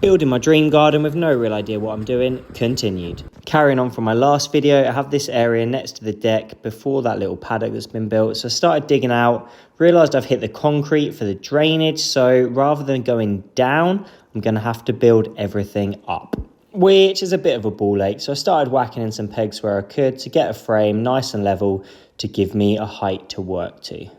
Building my dream garden with no real idea what I'm doing continued. Carrying on from my last video, I have this area next to the deck before that little paddock that's been built. So I started digging out, realised I've hit the concrete for the drainage. So rather than going down, I'm going to have to build everything up, which is a bit of a ball ache. So I started whacking in some pegs where I could to get a frame nice and level to give me a height to work to.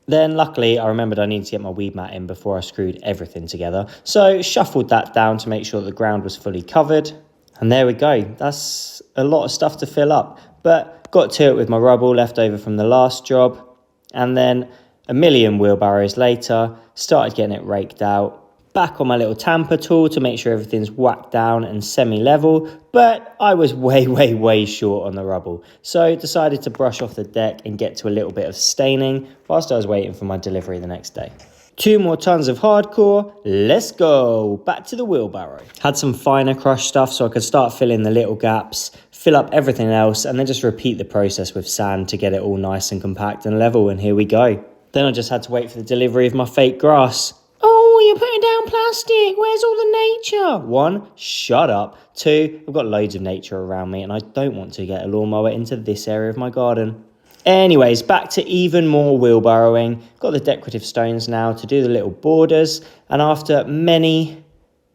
Then luckily I remembered I needed to get my weed mat in before I screwed everything together. So shuffled that down to make sure the ground was fully covered. And there we go. That's a lot of stuff to fill up. But got to it with my rubble left over from the last job. And then a million wheelbarrows later, started getting it raked out. Back on my little tamper tool to make sure everything's whacked down and semi-level, but I was way short on the rubble. So decided to brush off the deck and get to a little bit of staining whilst I was waiting for my delivery the next day. 2 more tons of hardcore, let's go, back to the wheelbarrow. Had some finer crush stuff so I could start filling the little gaps, fill up everything else, and then just repeat the process with sand to get it all nice and compact and level, and here we go. Then I just had to wait for the delivery of my fake grass. Oh, you're putting down plastic. Where's all the nature? 1, shut up. 2, I've got loads of nature around me and I don't want to get a lawnmower into this area of my garden. Anyways, back to even more wheelbarrowing. Got the decorative stones now to do the little borders. And after many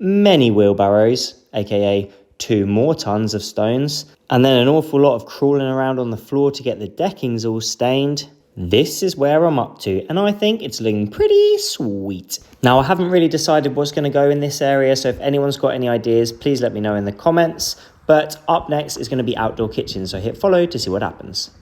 wheelbarrows, aka 2 more tons of stones, and then an awful lot of crawling around on the floor to get the deckings all stained, this is where I'm up to, and I think it's looking pretty sweet. Now, I haven't really decided what's going to go in this area, so if anyone's got any ideas, please let me know in the comments. But up next is going to be outdoor kitchen, so hit follow to see what happens.